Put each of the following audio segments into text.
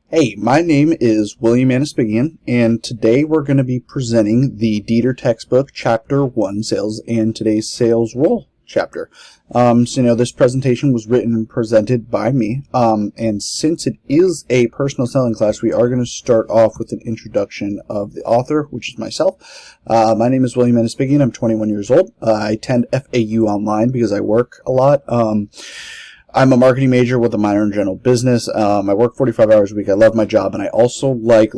Hey, my name is William Anispigian, and today we're going to be presenting the Dieter textbook, Chapter 1, Sales, and today's Sales Role chapter. This presentation was written and presented by me, and since it is a personal selling class, we are going to start off with an introduction of the author, which is myself. My name is William Anispigian. I'm 21 years old. I attend FAU online because I work a lot. I'm a marketing major with a minor in general business. I work 45 hours a week. I love my job, and I also like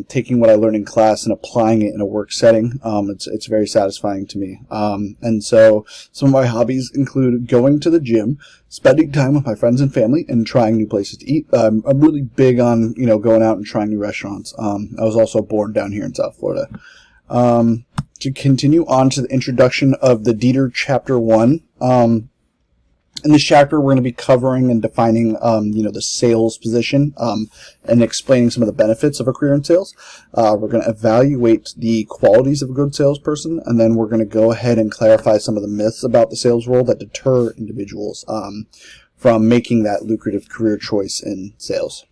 taking what I learn in class and applying it in a work setting. It's very satisfying to me. And so some of my hobbies include going to the gym, spending time with my friends and family, and trying new places to eat. I'm really big on going out and trying new restaurants. I was also born down here in South Florida. To continue on to the introduction of the Dieter Chapter 1. In this chapter, we're going to be covering and defining, the sales position, and explaining some of the benefits of a career in sales. We're going to evaluate the qualities of a good salesperson, and then we're going to go ahead and clarify some of the myths about the sales role that deter individuals from making that lucrative career choice in sales.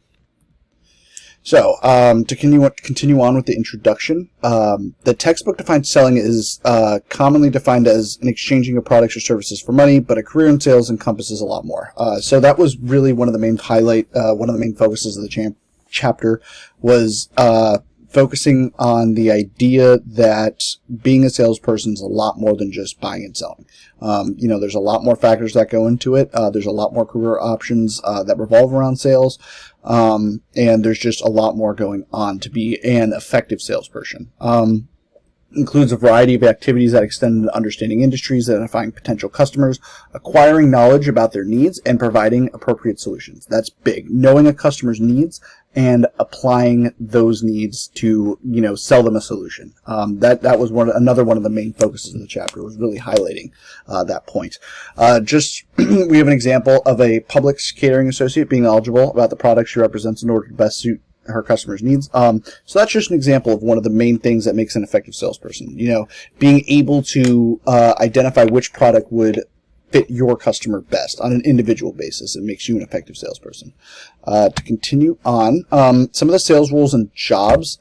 So, to continue on with the introduction, the textbook defines selling is commonly defined as an exchanging of products or services for money, but a career in sales encompasses a lot more. So that was really one of the main focuses of the chapter was focusing on the idea that being a salesperson is a lot more than just buying and selling. There's a lot more factors that go into it. There's a lot more career options that revolve around sales. And there's just a lot more going on to be an effective salesperson. Includes a variety of activities that extend to understanding industries, identifying potential customers, acquiring knowledge about their needs, and providing appropriate solutions. That's big. Knowing a customer's needs and applying those needs to, sell them a solution. That was another one of the main focuses of the chapter, was really highlighting that point. We have an example of a Publix catering associate being knowledgeable about the products she represents in order to best suit her customers' needs. So that's just an example of one of the main things that makes an effective salesperson. Being able to identify which product would fit your customer best on an individual basis. It makes you an effective salesperson. To continue on, some of the sales roles and jobs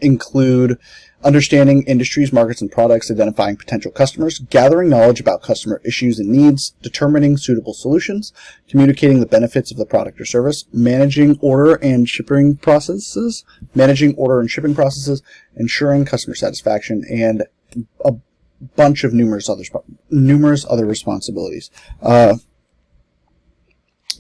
include understanding industries, markets, and products, identifying potential customers, gathering knowledge about customer issues and needs, determining suitable solutions, communicating the benefits of the product or service, managing order and shipping processes, ensuring customer satisfaction, and a bunch of numerous other responsibilities.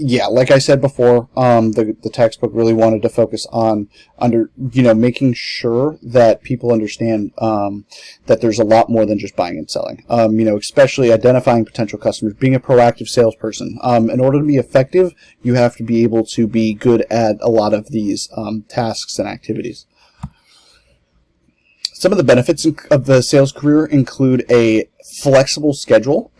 Like I said before, the textbook really wanted to focus on making sure that people understand that there's a lot more than just buying and selling. Especially identifying potential customers, being a proactive salesperson. In order to be effective, you have to be able to be good at a lot of these tasks and activities. Some of the benefits of the sales career include a flexible schedule.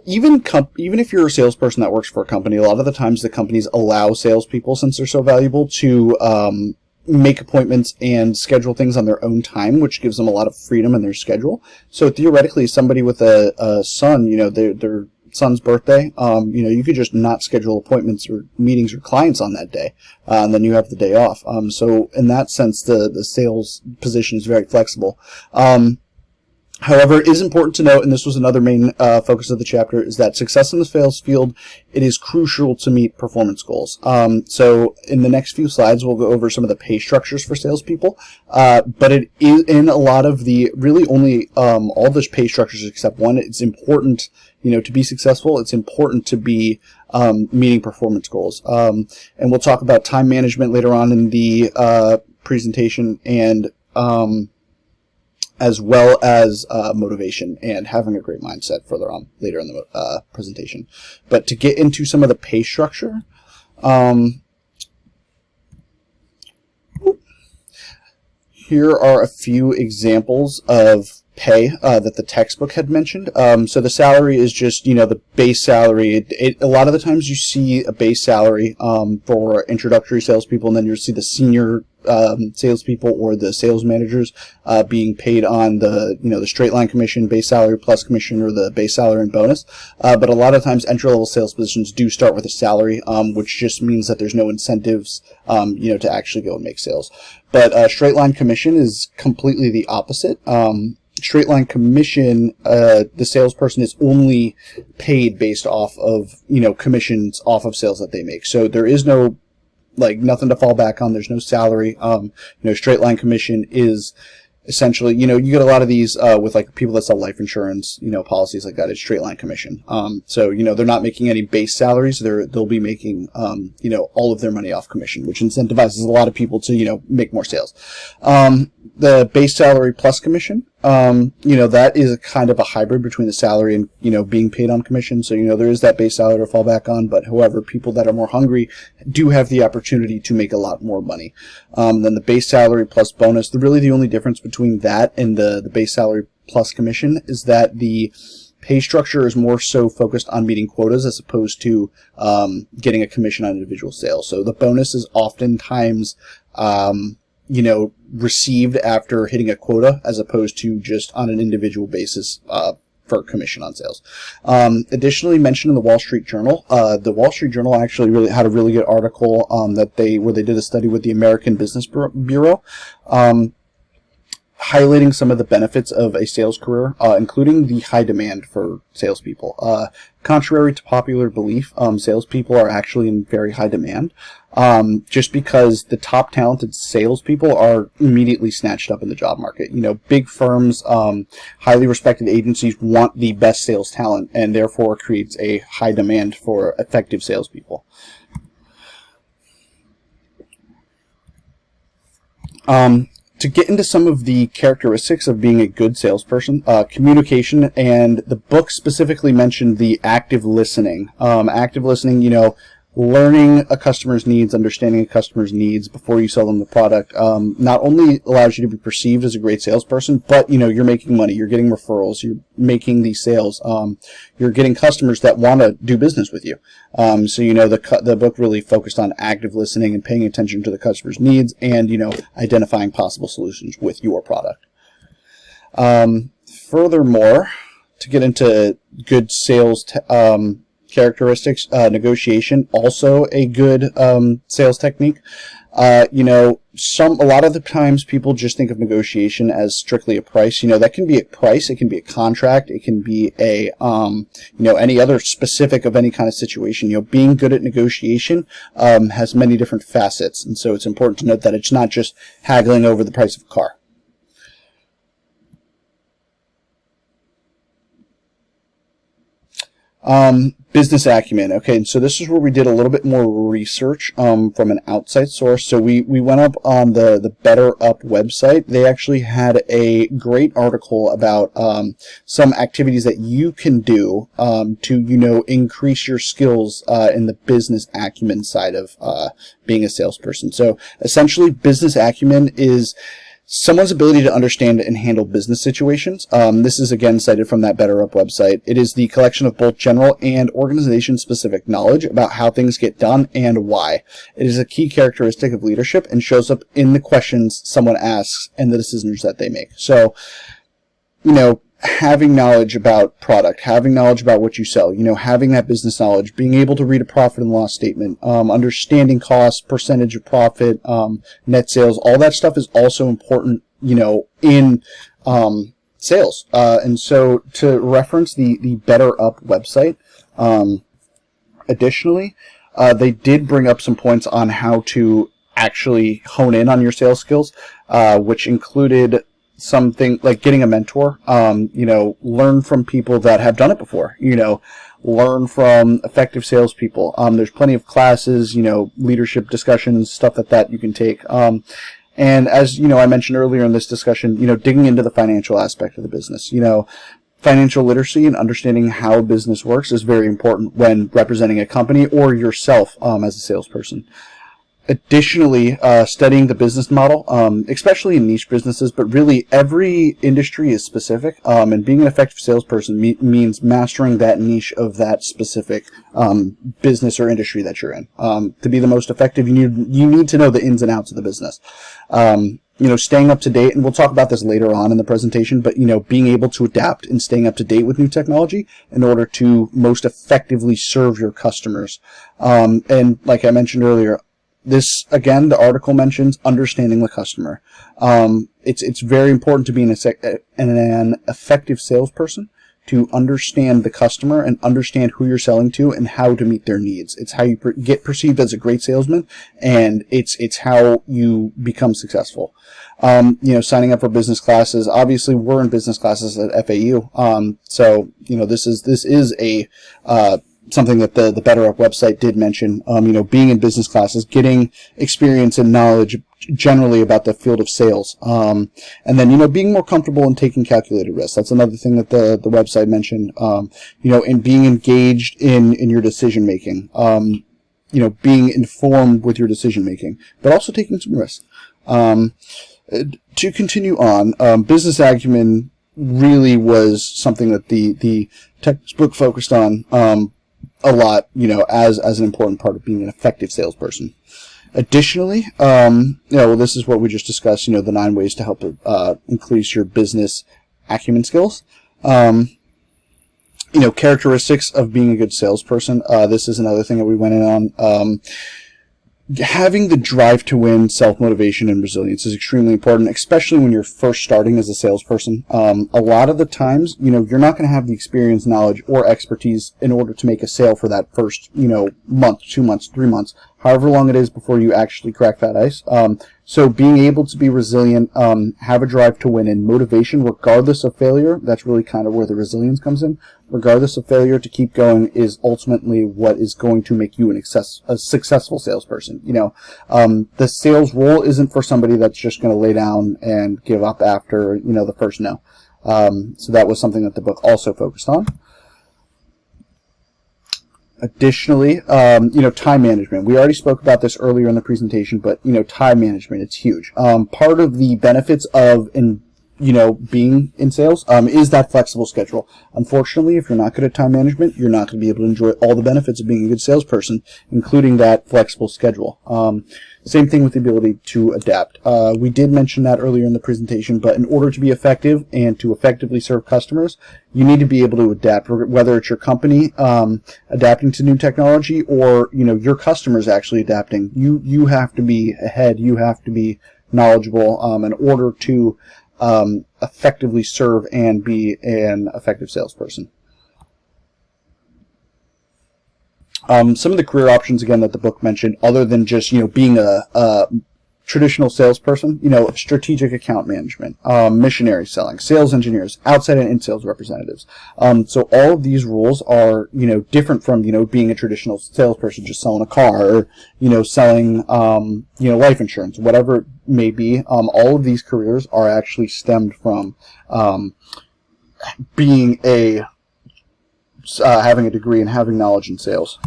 Even if you're a salesperson that works for a company, a lot of the times the companies allow salespeople, since they're so valuable, to make appointments and schedule things on their own time, which gives them a lot of freedom in their schedule. So theoretically, somebody with a son, their son's birthday, you could just not schedule appointments or meetings or clients on that day, and then you have the day off. So in that sense, the sales position is very flexible. However, it is important to note, and this was another main focus of the chapter, is that success in the sales field, it is crucial to meet performance goals. So in the next few slides, we'll go over some of the pay structures for salespeople, but it is in a lot of the, really only all the pay structures except one. It's important, to be successful, it's important to be meeting performance goals. And we'll talk about time management later on in the presentation, and as well as motivation and having a great mindset further on later in the presentation. But to get into some of the pay structure, here are a few examples of pay that the textbook had mentioned. So the salary is just, the base salary. A lot of the times you see a base salary for introductory salespeople, and then you'll see the senior salespeople or the sales managers being paid on the straight line commission, base salary plus commission, or the base salary and bonus. But a lot of times entry level sales positions do start with a salary, which just means that there's no incentives to actually go and make sales. But straight line commission is completely the opposite. Straight line commission, the salesperson is only paid based off of commissions off of sales that they make. So there is no nothing to fall back on. There's no salary. Straight line commission is essentially, you get a lot of these with people that sell life insurance, policies like that. It's straight line commission. So they're not making any base salaries. They'll be making all of their money off commission, which incentivizes a lot of people to make more sales. The base salary plus commission, that is a kind of a hybrid between the salary and being paid on commission. So there is that base salary to fall back on, but however, people that are more hungry do have the opportunity to make a lot more money. Then the base salary plus bonus, really the only difference between that and the base salary plus commission is that the pay structure is more so focused on meeting quotas as opposed to getting a commission on individual sales. So the bonus is oftentimes received after hitting a quota as opposed to just on an individual basis for commission on sales. Additionally, mentioned in the Wall Street Journal, the Wall Street Journal actually really had a really good article where they did a study with the American Business Bureau, highlighting some of the benefits of a sales career, including the high demand for salespeople. Contrary to popular belief, salespeople are actually in very high demand, just because the top talented salespeople are immediately snatched up in the job market. Big firms, highly respected agencies want the best sales talent, and therefore creates a high demand for effective salespeople. To get into some of the characteristics of being a good salesperson, communication, and the book specifically mentioned the active listening. Active listening, learning a customer's needs, understanding a customer's needs before you sell them the product, not only allows you to be perceived as a great salesperson, but, you're making money, you're getting referrals, you're making these sales, you're getting customers that want to do business with you. So, the book really focused on active listening and paying attention to the customer's needs and, identifying possible solutions with your product. Furthermore, to get into good sales characteristics, negotiation, also a good sales technique. A lot of the times people just think of negotiation as strictly a price. That can be a price, it can be a contract, it can be a any other specific of any kind of situation. Being good at negotiation has many different facets, and so it's important to note that it's not just haggling over the price of a car. Business acumen. Okay, so this is where we did a little bit more research from an outside source. So we went up on the BetterUp website. They actually had a great article about some activities that you can do to increase your skills in the business acumen side of being a salesperson. So essentially, business acumen is someone's ability to understand and handle business situations. This is again cited from that BetterUp website. It is the collection of both general and organization-specific knowledge about how things get done and why. It is a key characteristic of leadership and shows up in the questions someone asks and the decisions that they make. So, having knowledge about product, having knowledge about what you sell, having that business knowledge, being able to read a profit and loss statement, understanding costs, percentage of profit, net sales, all that stuff is also important, in sales. And so to reference the BetterUp website, additionally, they did bring up some points on how to actually hone in on your sales skills, which included something like getting a mentor, learn from people that have done it before, learn from effective salespeople. There's plenty of classes, leadership discussions, stuff like that you can take. And as, I mentioned earlier in this discussion, digging into the financial aspect of the business, financial literacy and understanding how business works is very important when representing a company or yourself, as a salesperson. Additionally, studying the business model, especially in niche businesses, but really every industry is specific, and being an effective salesperson means mastering that niche of that specific business or industry that you're in. To be the most effective, you need to know the ins and outs of the business. Staying up to date, and we'll talk about this later on in the presentation, but, being able to adapt and staying up to date with new technology in order to most effectively serve your customers. And like I mentioned earlier, this, again, the article mentions understanding the customer. It's very important to be an effective salesperson to understand the customer and understand who you're selling to and how to meet their needs. It's how you get perceived as a great salesman, and it's how you become successful. Signing up for business classes. Obviously, we're in business classes at FAU. So this is a something that the Better Up website did mention, being in business classes, getting experience and knowledge generally about the field of sales. And then, being more comfortable in taking calculated risks. That's another thing that the website mentioned, and being engaged in your decision making, being informed with your decision making, but also taking some risks. To continue on, business acumen really was something that the textbook focused on, a lot, as an important part of being an effective salesperson. Additionally, this is what we just discussed, the 9 ways to help increase your business acumen skills. Characteristics of being a good salesperson. This is another thing that we went in on. Having the drive to win, self-motivation, and resilience is extremely important, especially when you're first starting as a salesperson. A lot of the times, you're not going to have the experience, knowledge, or expertise in order to make a sale for that first, month, 2 months, 3 months, however long it is before you actually crack that ice. So being able to be resilient, have a drive to win, and motivation regardless of failure, that's really kind of where the resilience comes in. Regardless of failure, to keep going is ultimately what is going to make you a successful salesperson. The sales role isn't for somebody that's just going to lay down and give up after, the first no. So that was something that the book also focused on. Additionally, time management. We already spoke about this earlier in the presentation, but, time management, it's huge. Part of the benefits of being in sales, is that flexible schedule. Unfortunately, if you're not good at time management, you're not going to be able to enjoy all the benefits of being a good salesperson, including that flexible schedule. Same thing with the ability to adapt. We did mention that earlier in the presentation, but in order to be effective and to effectively serve customers, you need to be able to adapt, whether it's your company adapting to new technology or, your customers actually adapting. You have to be ahead. You have to be knowledgeable in order to effectively serve and be an effective salesperson. Some of the career options, again, that the book mentioned, other than just, being a traditional salesperson, strategic account management, missionary selling, sales engineers, outside and in sales representatives. So all of these roles are, different from, being a traditional salesperson, just selling a car or, selling, life insurance, whatever it may be. All of these careers are actually stemmed from, being having a degree and having knowledge in sales.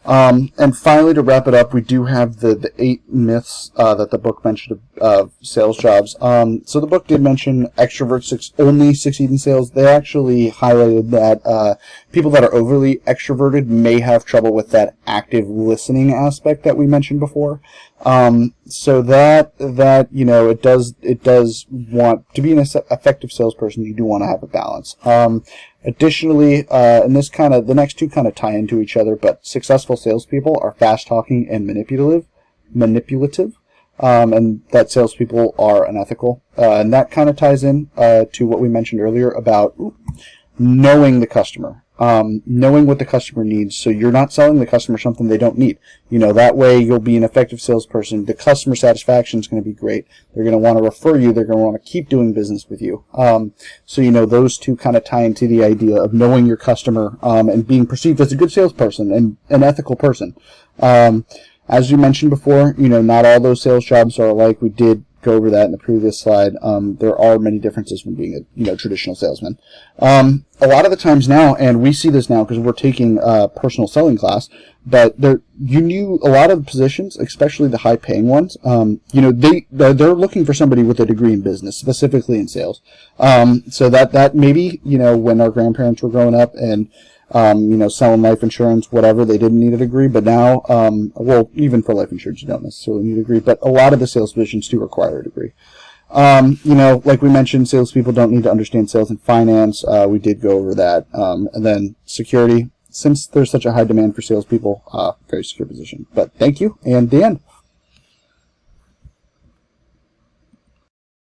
And finally, to wrap it up, we do have the 8 myths that the book mentioned of sales jobs. So the book did mention extroverts only succeed in sales. They actually highlighted that people that are overly extroverted may have trouble with that active listening aspect that we mentioned before. So that it does want to be an effective salesperson. You do want to have a balance. Additionally, and the next two kind of tie into each other, but successful salespeople are fast-talking and manipulative, and that salespeople are unethical. And that kind of ties in to what we mentioned earlier about knowing the customer. Knowing what the customer needs, so you're not selling the customer something they don't need. That way you'll be an effective salesperson. The customer satisfaction is going to be great. They're going to want to refer you. They're going to want to keep doing business with you. So those two kind of tie into the idea of knowing your customer and being perceived as a good salesperson and an ethical person. As you mentioned before, not all those sales jobs are alike. We did go over that in the previous slide. There are many differences from being a traditional salesman. A lot of the times now, and we see this now because we're taking a personal selling class, but you knew a lot of positions, especially the high-paying ones. They're looking for somebody with a degree in business, specifically in sales. So that maybe when our grandparents were growing up and selling life insurance, whatever, they didn't need a degree. But now, even for life insurance, you don't necessarily need a degree. But a lot of the sales positions do require a degree. Like we mentioned, salespeople don't need to understand sales and finance. We did go over that. And then security, since there's such a high demand for salespeople, very secure position. But thank you, and Dan.